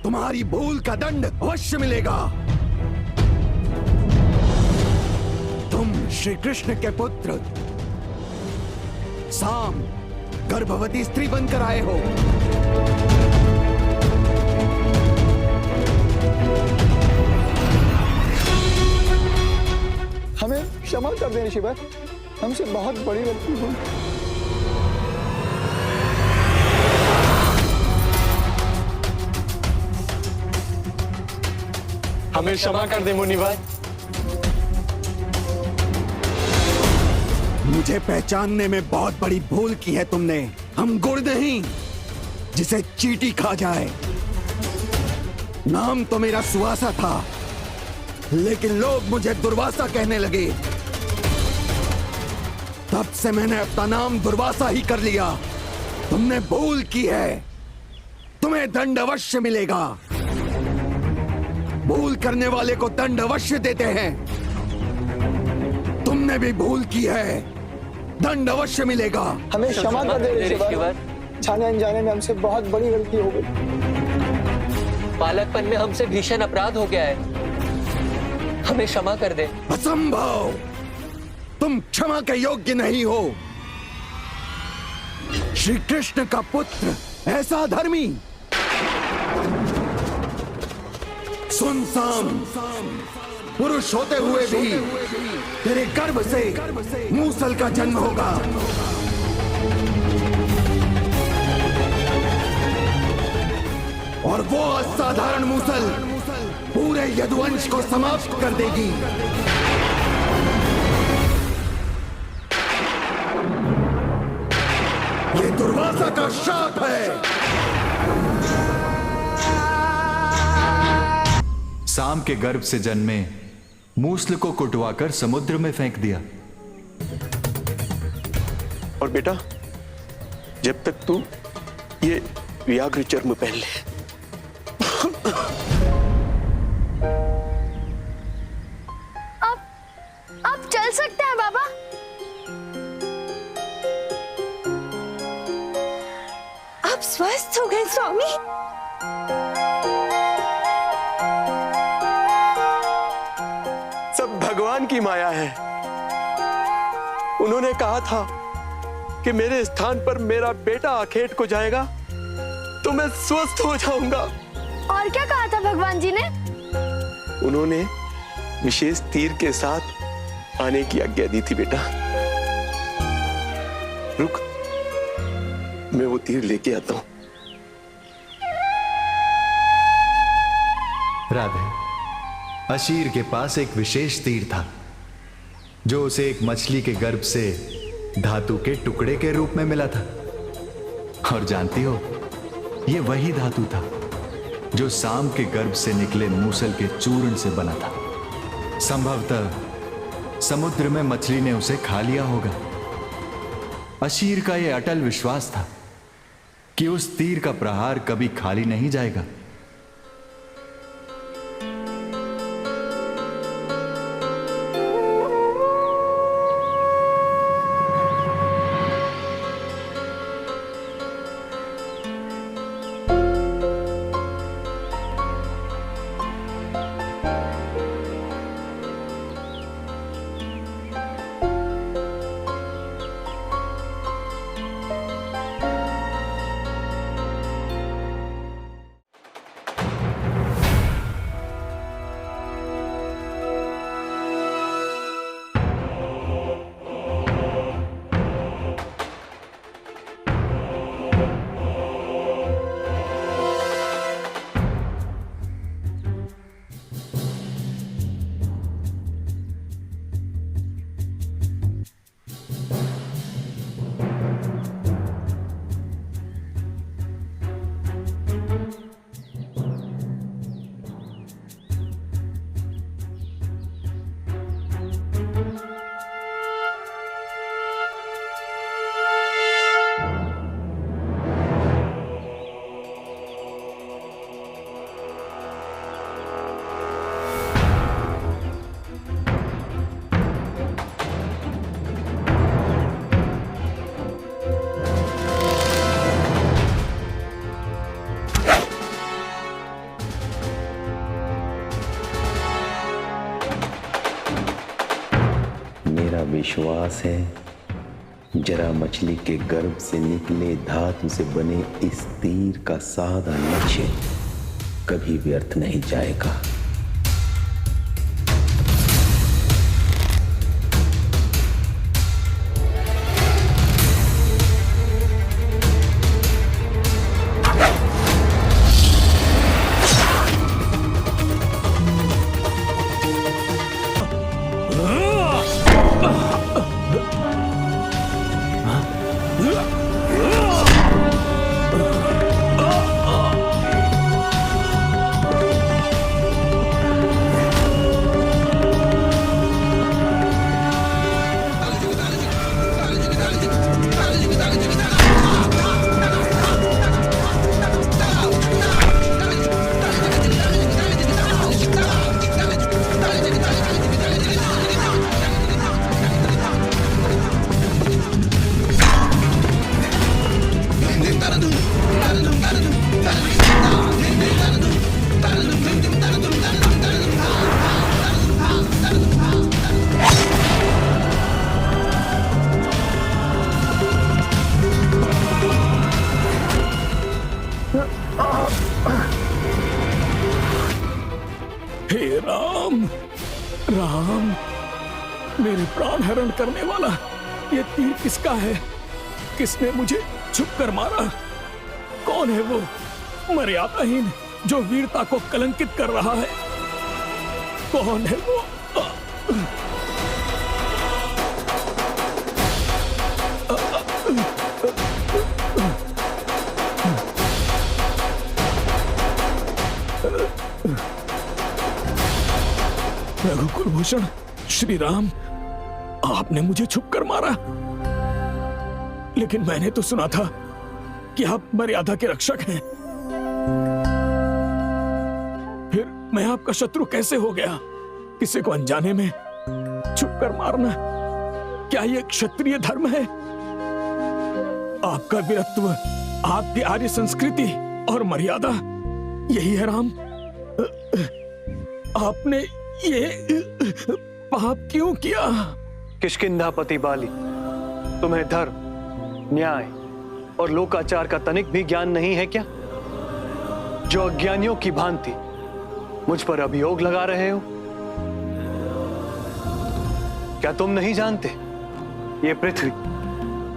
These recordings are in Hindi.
तुम्हारी भूल का दंड अवश्य मिलेगा। तुम श्री कृष्ण के पुत्र साम गर्भवती स्त्री बनकर आए हो। हमें क्षमा कर दें शिवा, हमसे बहुत बड़ी गलती हुई। हमें क्षमा कर दे मुनिवर। मुझे पहचानने में बहुत बड़ी भूल की है तुमने। हम गुड़ नहीं जिसे चींटी खा जाए। नाम तो मेरा सुवासा था, लेकिन लोग मुझे दुर्वासा कहने लगे। तब से मैंने अपना नाम दुर्वासा ही कर लिया। तुमने भूल की है, तुम्हें दंड अवश्य मिलेगा। भूल करने वाले को दंड अवश्य देते हैं। तुमने भी भूल की है, दंड अवश्य मिलेगा। हमें क्षमा कर दे शिवा, जाने अनजाने में हमसे बहुत बड़ी गलती हो गई। बालकपन में हमसे भीषण अपराध हो गया है, हमें क्षमा कर दे। असंभव, तुम क्षमा के योग्य नहीं हो। श्री कृष्ण का पुत्र ऐसा धर्मी। सुन साम, पुरुष होते हुए भी तेरे गर्भ से मूसल का जन्म होगा। और वो असाधारण मूसल पूरे यदुवंश को समाप्त कर देगी। ये दुर्वासा का शाप है। साम के गर्भ से जन्मे मूसल को कुटवाकर समुद्र में फेंक दिया। और बेटा, जब तक तू ये व्याघ्र चर्म पहन ले। आप चल सकते हैं बाबा। आप स्वस्थ हो गए स्वामी। सब भगवान की माया है। उन्होंने कहा था कि मेरे स्थान पर मेरा बेटा आखेट को जाएगा तो मैं स्वस्थ हो जाऊंगा। और क्या कहा था भगवान जी ने? उन्होंने विशेष तीर के साथ आने की आज्ञा दी थी बेटा। रुक, मैं वो तीर लेके आता हूं। राधे, अशीर के पास एक विशेष तीर था जो उसे एक मछली के गर्भ से धातु के टुकड़े के रूप में मिला था। और जानती हो, यह वही धातु था जो साम के गर्भ से निकले मूसल के चूर्ण से बना था। संभवतः समुद्र में मछली ने उसे खा लिया होगा। अशीर का यह अटल विश्वास था कि उस तीर का प्रहार कभी खाली नहीं जाएगा। विश्वास है जरा मछली के गर्भ से निकले धातु से बने इस तीर का सादा लक्ष्य कभी व्यर्थ नहीं जाएगा। हे राम, राम, मेरे प्राण हरण करने वाला ये तीर किसका है? किसने मुझे छुप कर मारा? कौन है वो मर्यादाहीन जो वीरता को कलंकित कर रहा है? कौन है वो? रघुकुल भूषण श्री राम, आपने मुझे छुप कर मारा, लेकिन मैंने तो सुना था कि आप मर्यादा के रक्षक हैं। फिर मैं आपका शत्रु कैसे हो गया? किसी को अनजाने में छुप कर मारना, क्या ये क्षत्रिय धर्म है? आपका वीरत्व, आपकी आर्य संस्कृति और मर्यादा यही है राम। आपने ये पाप क्यों किया? किष्किंधापति बाली, तुम्हें धर्म, न्याय और लोकाचार का तनिक भी ज्ञान नहीं है क्या? जो अज्ञानियों की भांति मुझ पर अभियोग लगा रहे हो। क्या तुम नहीं जानते ये पृथ्वी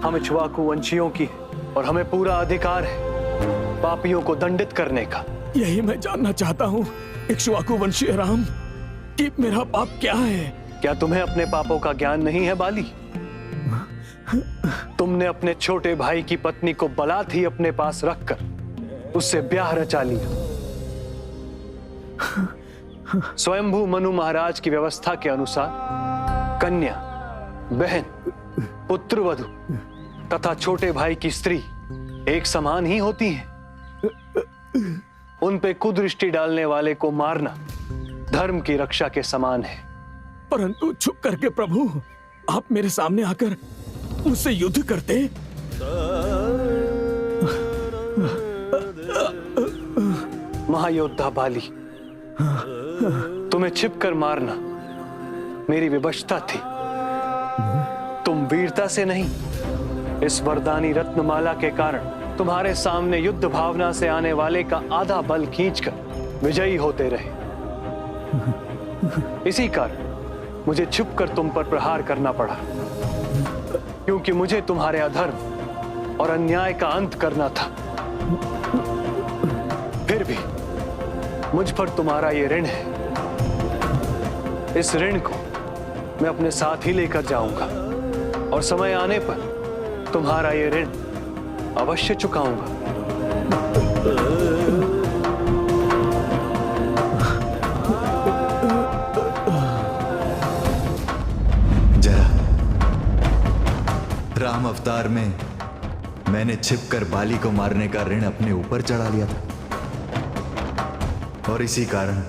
हम इक्ष्वाकु वंशियों की है और हमें पूरा अधिकार है पापियों को दंडित करने का। यही मैं जानना चाहता हूँ इक्ष्वाकु वंशीय राम कि मेरा पाप क्या है? क्या तुम्हें अपने पापों का ज्ञान नहीं है बाली? तुमने अपने छोटे भाई की पत्नी को बलात् ही अपने पास रखकर उससे ब्याह रचा लिया। स्वयंभू मनु महाराज की व्यवस्था के अनुसार कन्या, बहन, पुत्रवधू तथा छोटे भाई की स्त्री एक समान ही होती हैं। उन पे कुदृष्टि डालने वाले को मारना धर्म की रक्षा के समान है। परंतु छुप करके प्रभु आप मेरे सामने आकर मुझसे युद्ध करते। महायोद्धा बाली, तुम्हें छिपकर मारना मेरी विवशता थी। तुम वीरता से नहीं, इस वरदानी रत्नमाला के कारण तुम्हारे सामने युद्ध भावना से आने वाले का आधा बल खींचकर विजयी होते रहे। इसी कारण मुझे छुपकर तुम पर प्रहार करना पड़ा, क्योंकि मुझे तुम्हारे अधर्म और अन्याय का अंत करना था। फिर भी मुझ पर तुम्हारा ये ऋण है। इस ऋण को मैं अपने साथ ही लेकर जाऊंगा और समय आने पर तुम्हारा ये ऋण अवश्य चुकाऊंगा। राम अवतार में मैंने छिपकर बाली को मारने का ऋण अपने ऊपर चढ़ा लिया था, और इसी कारण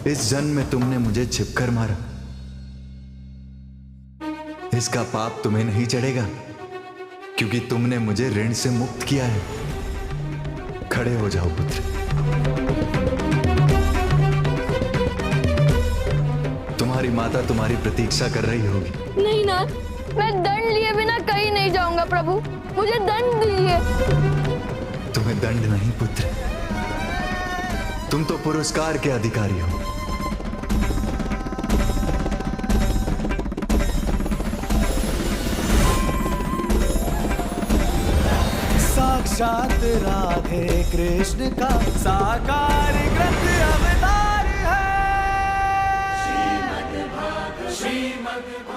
इस जन्म में तुमने मुझे छिपकर मारा। इसका पाप तुम्हें नहीं चढ़ेगा, क्योंकि तुमने मुझे ऋण से मुक्त किया है। खड़े हो जाओ पुत्र। तुम्हारी तुम्हारी माता तुम्हारी प्रतीक्षा कर रही होगी। नहीं नाथ, मैं दंड लिए बिना कहीं नहीं जाऊंगा प्रभु, मुझे दंड दीजिए। तुम्हें दंड नहीं पुत्र, तुम तो पुरस्कार के अधिकारी हो। साक्षात राधे कृष्ण का साकार ग्रंथ अवतार है।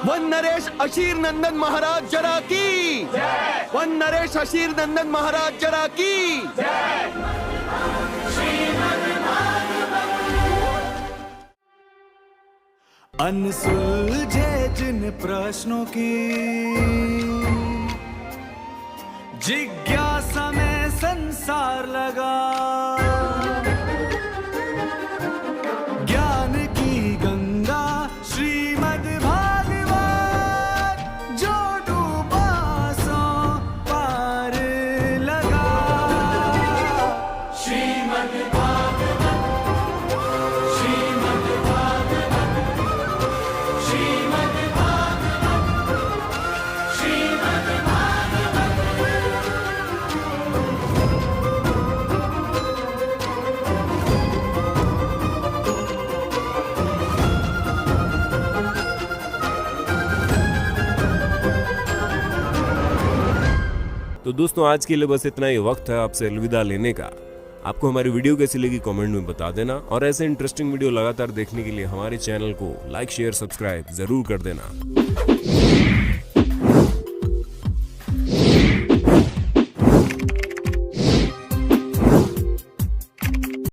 वन नरेश अशीर नंदन महाराज जरा की, वन नरेश अशीर नंदन महाराज जरा की। अनसुलझे जिन प्रश्नों की जिज्ञासा में संसार लगा, ज्ञान की गंगा श्रीमद् भागवत जो डूबा सो पार लगा। श्रीमद् भागवत, श्रीमद् भागवत, श्रीमद् भागवत, श्रीमद् तो दोस्तों आज के लिए बस इतना ही वक्त है आपसे अलविदा लेने का। आपको हमारी वीडियो कैसी लगी कमेंट में बता देना और ऐसे इंटरेस्टिंग वीडियो लगातार देखने के लिए हमारे चैनल को लाइक शेयर सब्सक्राइब जरूर कर देना।